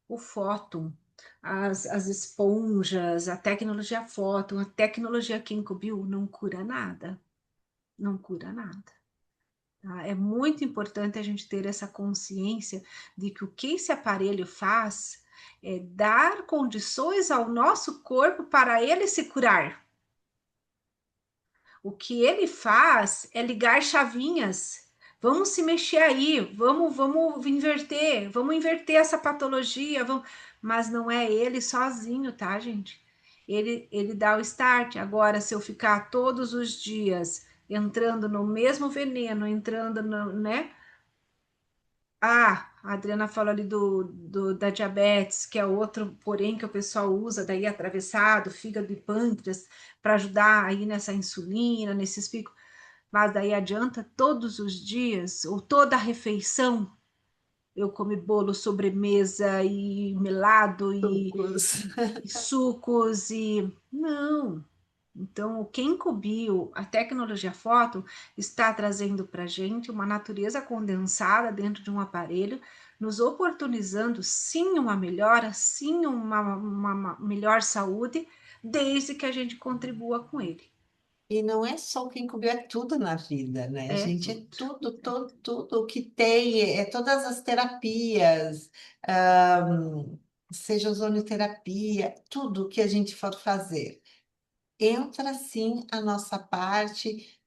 o fóton, as esponjas, a tecnologia fóton, a tecnologia Kenkobil não cura nada. Não cura nada. Tá? É muito importante a gente ter essa consciência de que o que esse aparelho faz é dar condições ao nosso corpo para ele se curar. O que ele faz é ligar chavinhas. Vamos se mexer aí, vamos inverter essa patologia, vamos... mas não é ele sozinho, tá, gente? Ele dá o start. Agora, se eu ficar todos os dias entrando no mesmo veneno, entrando no, né? A Adriana falou ali da diabetes, que é outro, porém, que o pessoal usa daí atravessado, fígado e pâncreas, para ajudar aí nessa insulina, nesses picos. Mas daí adianta todos os dias, ou toda a refeição, eu comer bolo, sobremesa e melado Sucos. e sucos e... Não, então, o Kenko a tecnologia foto, está trazendo para a gente uma natureza condensada dentro de um aparelho, nos oportunizando sim uma melhora, sim uma melhor saúde, desde que a gente contribua com ele. E não é só quem cobriu, é tudo na vida, né, É gente? É tudo. tudo, É todo, tudo. tudo o que tem, é todas as terapias, ahm, seja ozonioterapia, tudo que a gente for fazer. Entra sim a nossa parte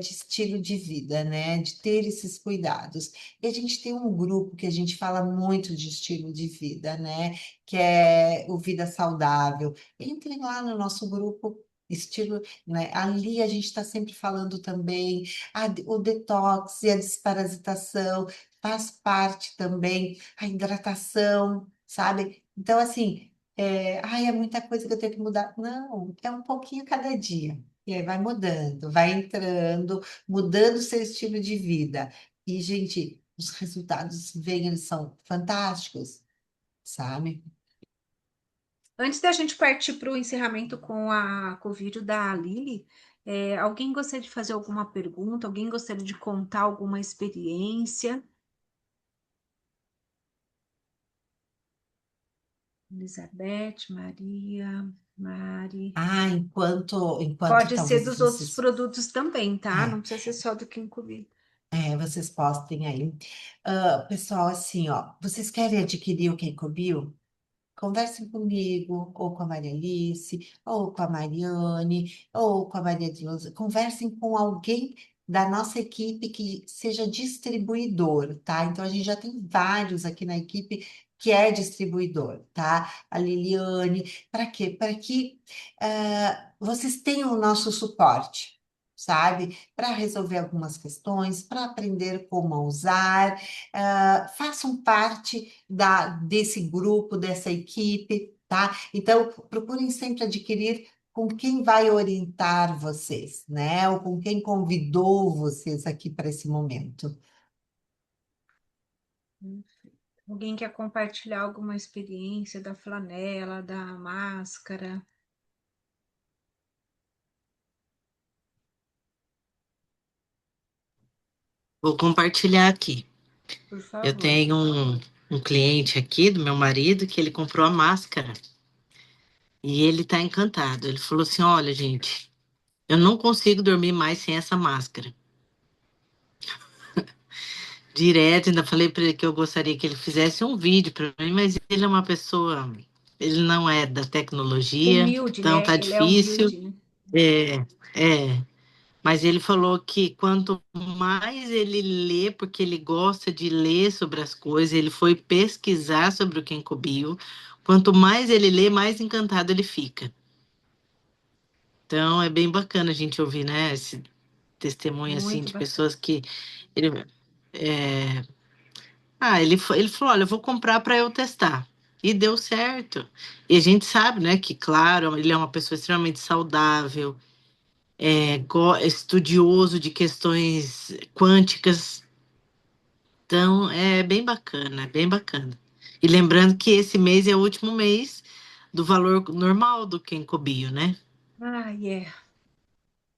de estilo de vida, né? De ter esses cuidados. E a gente tem um grupo que a gente fala muito de estilo de vida, né? Que é o Vida Saudável. Entrem lá no nosso grupo. Estilo, né? Ali a gente está sempre falando também o detox e a desparasitação faz parte também, a hidratação, sabe? Então, assim, ai, é muita coisa que eu tenho que mudar. Não, é um pouquinho cada dia. E aí vai mudando, vai entrando, mudando o seu estilo de vida. E, gente, os resultados vêm, eles são fantásticos, sabe? Antes da gente partir para o encerramento com o vídeo da Lili, alguém gostaria de fazer alguma pergunta? Alguém gostaria de contar alguma experiência? Elizabeth, Maria, Mari. Ah, enquanto Pode ser talvez dos outros vocês, produtos também, tá? Não é, precisa ser só do Kim Kubin. vocês postem aí. Pessoal, assim, ó, vocês querem adquirir o Kenkobil? Conversem comigo, ou com a Maria Alice, ou com a Mariane, ou com a Maria de Luz. Conversem com alguém da nossa equipe que seja distribuidor, tá? Então, a gente já tem vários aqui na equipe que é distribuidor, tá? A Liliane, para quê? Para que vocês tenham o nosso suporte, sabe? Para resolver algumas questões, para aprender como usar, façam parte desse grupo, dessa equipe, tá? Então, procurem sempre adquirir com quem vai orientar vocês, né? Ou com quem convidou vocês aqui para esse momento. Alguém quer compartilhar alguma experiência da flanela, da máscara? Vou compartilhar aqui. Por Eu favor. tenho um cliente aqui do meu marido que ele comprou a máscara e ele tá encantado. Ele falou assim: Olha, gente, eu não consigo dormir mais sem essa máscara. Direto, ainda falei para ele que eu gostaria que ele fizesse um vídeo para mim, mas ele é uma pessoa, ele não é da tecnologia, Humilde, então né? tá Ele é difícil. humilde, né? É, é. Mas ele falou que quanto mais ele lê, porque ele gosta de ler sobre as coisas, ele foi pesquisar sobre o Ginkgo Bio, quanto mais ele lê, mais encantado ele fica. Então é bem bacana a gente ouvir, né, esse testemunho assim Muito de bacana. pessoas que ele, é, ele falou, olha, eu vou comprar para eu testar. E deu certo. E a gente sabe, né, que claro, ele é uma pessoa extremamente saudável, estudioso de questões quânticas. Então, é bem bacana, é bem bacana. E lembrando que esse mês é o último mês do valor normal do Kencobio, né? Ah, é.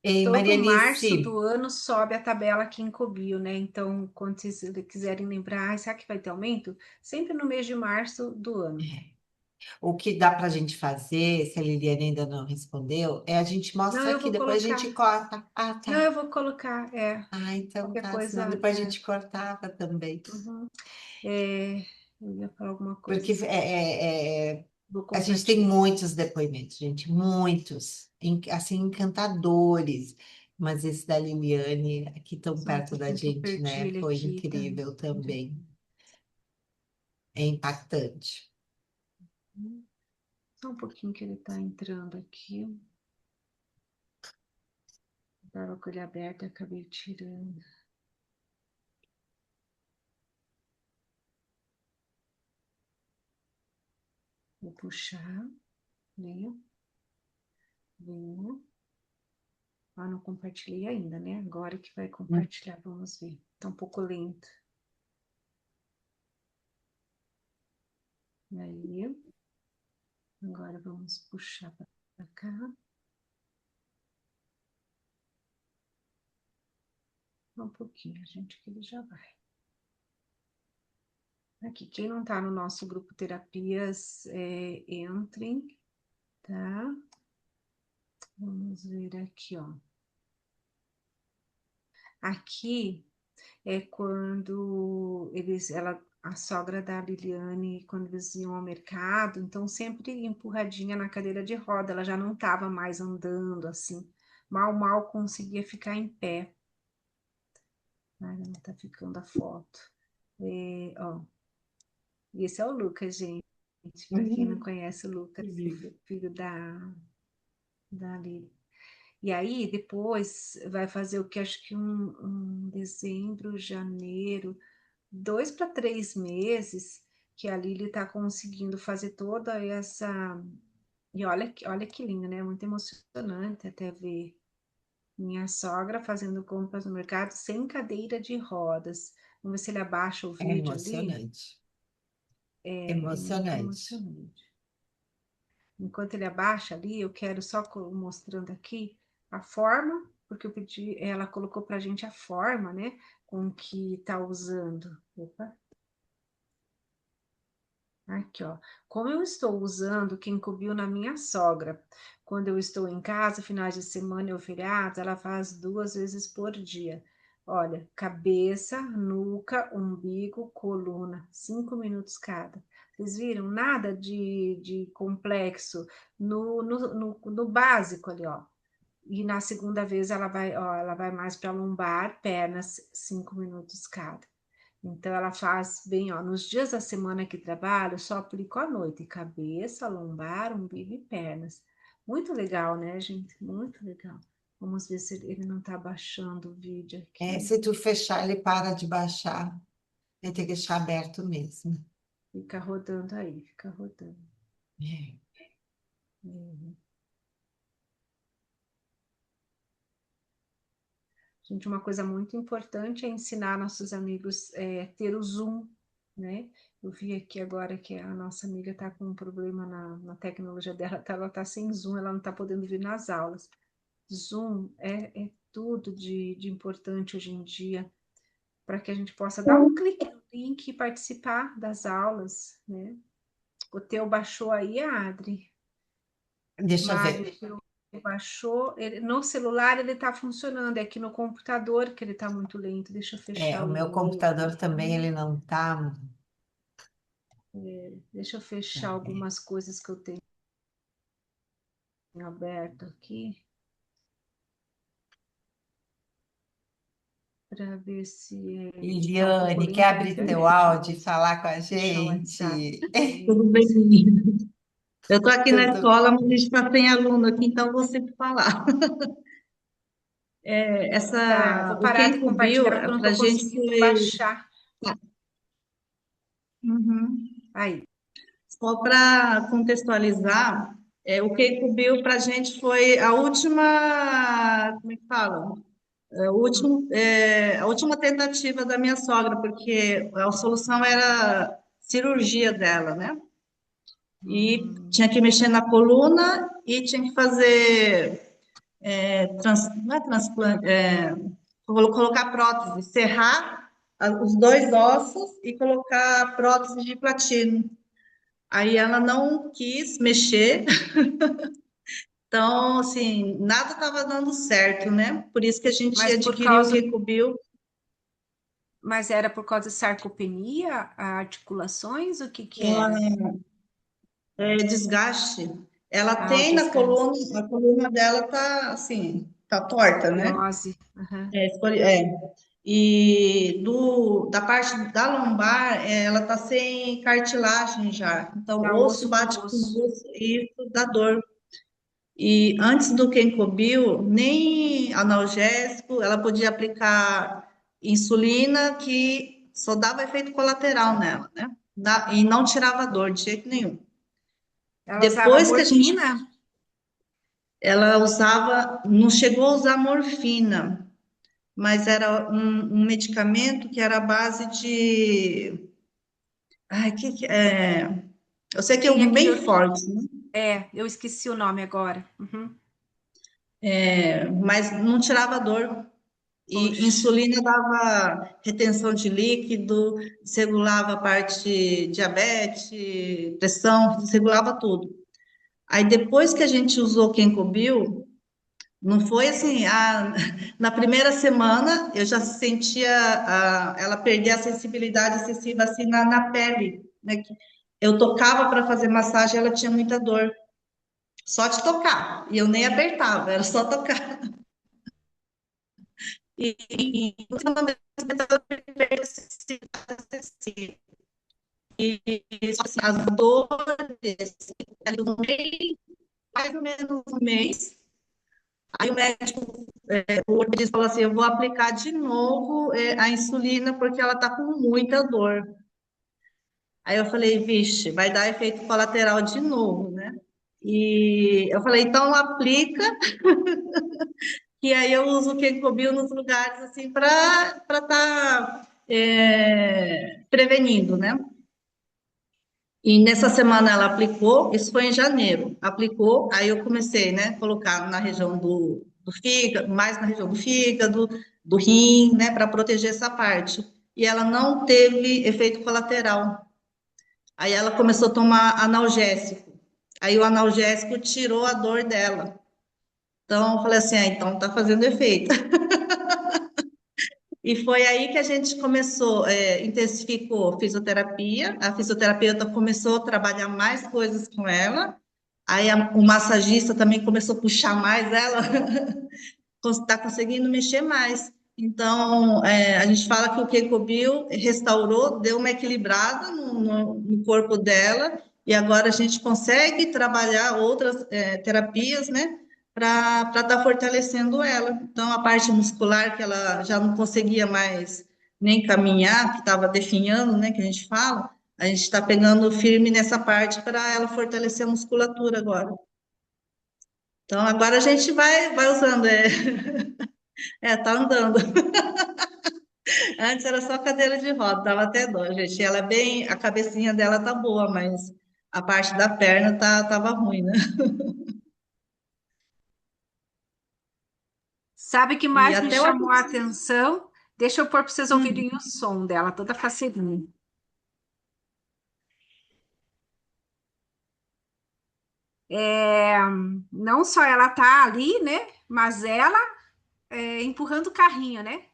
Ei, Maria Todo março Alice, do ano sobe a tabela aqui em Cobio, né? Então, quando vocês quiserem lembrar, será que vai ter aumento? Sempre no mês de março do ano. o que dá para a gente fazer, se a Liliane ainda não respondeu, é a gente Não, mostra eu aqui, vou depois a gente colocar. corta. Ah, Não, tá. eu vou colocar. Ah, então Qualquer tá, senão coisa. depois a gente cortava também. Uhum. Eu ia falar alguma Porque coisa. Vou a gente tem compartilhar. muitos depoimentos, gente, muitos, assim, encantadores. Mas esse da Liliane, aqui tão Só um perto da pouquinho que eu gente, perdi né, ele foi aqui, tá? incrível também. É impactante. Só um pouquinho que ele tá entrando aqui. Tava com ele aberto, acabei tirando. Vou puxar, né? Venho. Ah, não compartilhei ainda, né? Agora que vai compartilhar, vamos ver. Tá um pouco lento. Aí, agora vamos puxar para cá. Um pouquinho, gente, que ele já vai. Aqui, quem não tá no nosso grupo terapias, entrem, tá? Vamos ver aqui, ó. Aqui é quando a sogra da Liliane, quando eles iam ao mercado, então sempre empurradinha na cadeira de roda, ela já não estava mais andando assim, mal conseguia ficar em pé. Ai, não tá ficando a foto. Ó, e esse é o Lucas, gente. Para quem não conhece o Lucas, filho da Lili. E aí, depois, vai fazer o que acho que um dezembro, janeiro, 2 para 3 meses, que a Lili está conseguindo fazer toda essa. E olha que lindo, né? Muito emocionante até ver minha sogra fazendo compras no mercado sem cadeira de rodas. Vamos ver se ele abaixa o É vídeo ali. emocionante. É muito Emocionante. emocionante. Enquanto ele abaixa ali, eu quero só mostrando aqui a forma, porque eu pedi, ela colocou para a gente a forma, né, com que tá usando. Opa, aqui, ó. Como eu estou usando quem cobriu na minha sogra. Quando eu estou em casa, finais de semana ou feriados, ela faz 2 vezes por dia. Olha, cabeça, nuca, umbigo, coluna, 5 minutos cada. Vocês viram? Nada de complexo no básico ali, ó. E na segunda vez ela vai mais para lombar, pernas, 5 minutos cada. Então, ela faz bem, ó, nos dias da semana que trabalho, só aplico à noite, cabeça, lombar, umbigo e pernas. Muito legal, né, gente? Muito legal. Vamos ver se ele não tá baixando o vídeo aqui. Se tu fechar, ele para de baixar. Ele tem que deixar aberto mesmo. Fica rodando aí, fica rodando. É. Uhum. Gente, uma coisa muito importante é ensinar nossos amigos ter o Zoom, né? Eu vi aqui agora que a nossa amiga está com um problema na tecnologia dela, ela está sem Zoom, ela não está podendo vir nas aulas. Zoom é tudo de importante hoje em dia, para que a gente possa dar um clique no link e participar das aulas, né? O teu baixou aí, Adri? Deixa eu Mário, ver. baixou. No celular ele está funcionando, é aqui no computador que ele está muito lento. Deixa eu fechar O o meu e-mail computador também, aqui. ele não tá. Deixa eu fechar algumas coisas que eu tenho aberto aqui para ver se tiver um pouco Liliane, lento quer a abrir teu internet. áudio e falar com a Fechar o WhatsApp. gente? Tudo bem. Eu estou aqui na Tudo. escola, mas a gente está sem aluno aqui, então vou sempre falar. Tá, eu vou O parar de Quem Cobriu, compartilhar porque eu não para a estou gente conseguindo foi. baixar. Uhum. Aí. Só para contextualizar, o Quem Cobriu para a gente foi a última. Como é que fala? A última tentativa da minha sogra, porque a solução era cirurgia dela, né? E Hum, tinha que mexer na coluna e tinha que fazer não é transplante, colocar prótese, serrar os dois ossos e colocar prótese de platino. Aí ela não quis mexer, então, assim, nada estava dando certo, né? Por isso que a gente mas por adquiriu o causa, Recubio. mas era por causa de sarcopenia, articulações, o que que Ela era? desgaste. Ela Ah, o tem na desgaste, coluna, a coluna dela tá assim, tá torta, né? escoliose. Aham. É. E da parte da lombar, ela tá sem cartilagem já. Então, Tá o osso osso com bate com osso. o osso e isso dá dor. E antes do Kenkobil, nem analgésico, ela podia aplicar insulina que só dava efeito colateral nela, né? E não tirava dor de jeito nenhum. Ela usava Depois que morfina? ela usava, não chegou a usar morfina, mas era um medicamento que era a base de. Ai, eu sei que é Tem um bem aquele. forte, né? Eu esqueci o nome agora. Uhum. Mas não tirava dor. E Poxa. insulina dava retenção de líquido, regulava a parte diabetes, pressão, regulava tudo. Aí depois que a gente usou Kenkobil, Não foi assim, na primeira semana eu já sentia ela perder a sensibilidade excessiva assim na pele, né? Eu tocava para fazer massagem, ela tinha muita dor, só de tocar, e eu nem apertava, era só tocar. E ultimamente ela perdeu a sensibilidade excessiva. E assim, as dores, ali um mês, mais ou menos um mês. Aí o médico, o ortopedista falou assim, eu vou aplicar de novo a insulina porque ela está com muita dor. Aí eu falei, vixe, vai dar efeito colateral de novo, né? E eu falei, então aplica, que aí eu uso o Kenkobil nos lugares assim para estar prevenindo, né? E nessa semana ela aplicou, isso foi em janeiro, aplicou, aí eu comecei, né, colocar na região do fígado, mais na região do fígado, do rim, né, para proteger essa parte. E ela não teve efeito colateral. Aí ela começou a tomar analgésico. Aí o analgésico tirou a dor dela. Então eu falei assim, então tá fazendo efeito. E foi aí que a gente começou, intensificou fisioterapia. A fisioterapeuta começou a trabalhar mais coisas com ela. Aí o massagista também começou a puxar mais ela, está conseguindo mexer mais. Então, a gente fala que o Keikobil restaurou, deu uma equilibrada no corpo dela, e agora a gente consegue trabalhar outras terapias, né, para estar fortalecendo ela. Então, a parte muscular, que ela já não conseguia mais nem caminhar, que estava definhando, né, que a gente fala, a gente está pegando firme nessa parte para ela fortalecer a musculatura agora. Então, agora a gente vai usando, tá andando. Antes era só cadeira de roda, dava até dó, gente. Ela é bem, a cabecinha dela tá boa, mas a parte da perna tava ruim, né? Sabe o que E mais me até o chamou a atenção? Deixa eu pôr para vocês hum, ouvirem o som dela, toda facelinha. É, não só ela tá ali, né? Mas ela empurrando o carrinho, né?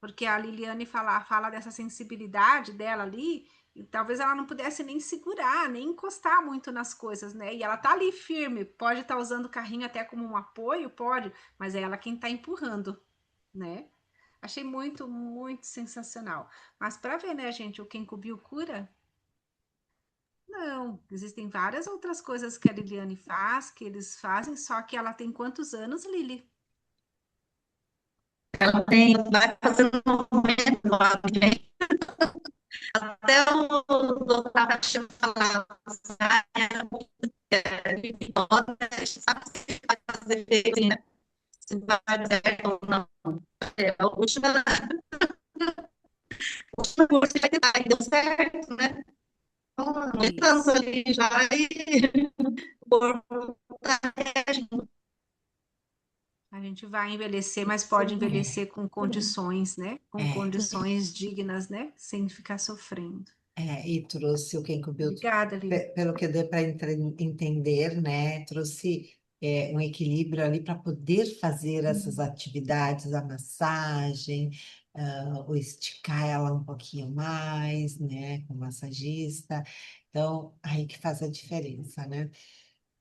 Porque a Liliane fala dessa sensibilidade dela ali, e talvez ela não pudesse nem segurar, nem encostar muito nas coisas, né? E ela tá ali firme, pode estar usando o carrinho até como um apoio, pode, mas é ela quem tá empurrando, né? Achei muito, muito sensacional. Mas para ver, né, gente, o Kenkubil cura? Não, existem várias outras coisas que a Liliane faz, que eles fazem, só que ela tem quantos anos, Lili? ela tem, vai fazendo movimento lá, né? Até o doutor estava falando, era muito roda, sabe se vai fazer efeito, né? Se vai dar certo ou não. A última curso que vai deu certo, né? Estamos Isso. ali já e o corpo está reagindo. A gente vai envelhecer, mas pode É, envelhecer com condições, né? Com é, condições dignas, né? Sem ficar sofrendo. e trouxe o Kenko Build, Obrigada, Lili. pelo que deu para entender, né? Trouxe um equilíbrio ali para poder fazer essas atividades, a massagem, o esticar ela um pouquinho mais, né? Com o massagista. Então, aí que faz a diferença, né?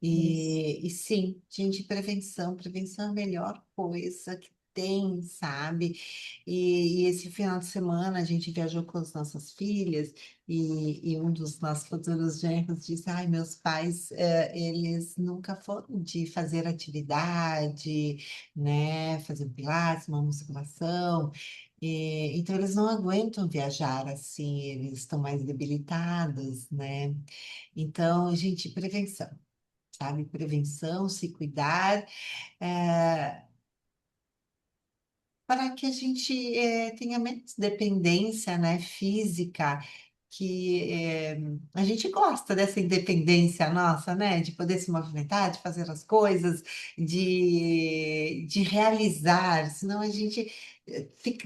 Isso. E sim, gente, prevenção é a melhor coisa que tem, sabe? E esse final de semana a gente viajou com as nossas filhas e um dos nossos futuros genros disse, ai, meus pais, eles nunca foram de fazer atividade, né? Fazer um pilates, uma musculação. Então eles não aguentam viajar assim, eles estão mais debilitados, né? Então, gente, prevenção, sabe? Prevenção, se cuidar, eh, para que a gente tenha menos dependência, né, física, que a gente gosta dessa independência nossa, né, de poder se movimentar, de fazer as coisas, de realizar, senão a gente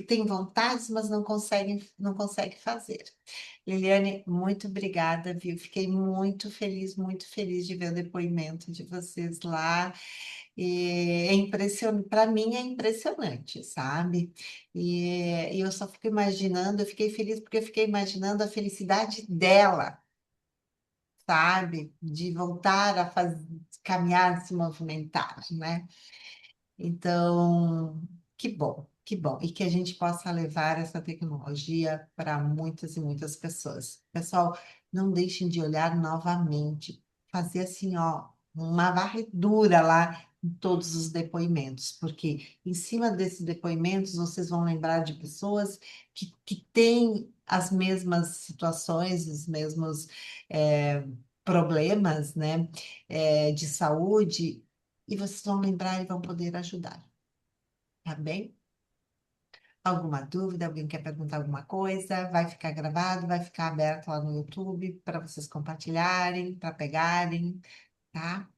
Tem vontades, mas não consegue fazer. Liliane, muito obrigada, viu? Fiquei muito feliz de ver o depoimento de vocês lá. E é impressionante, para mim é impressionante, sabe? E eu só fico imaginando, eu fiquei feliz porque eu fiquei imaginando a felicidade dela, sabe? De voltar a caminhar, se movimentar, né? Então, que bom, que bom. E que a gente possa levar essa tecnologia para muitas e muitas pessoas. Pessoal, não deixem de olhar novamente, fazer assim, ó, uma varredura lá em todos os depoimentos, porque em cima desses depoimentos vocês vão lembrar de pessoas que têm as mesmas situações, os mesmos problemas, né, de saúde, e vocês vão lembrar e vão poder ajudar, tá bem? Alguma dúvida? Alguém quer perguntar alguma coisa? Vai ficar gravado, vai ficar aberto lá no YouTube para vocês compartilharem, para pegarem, tá?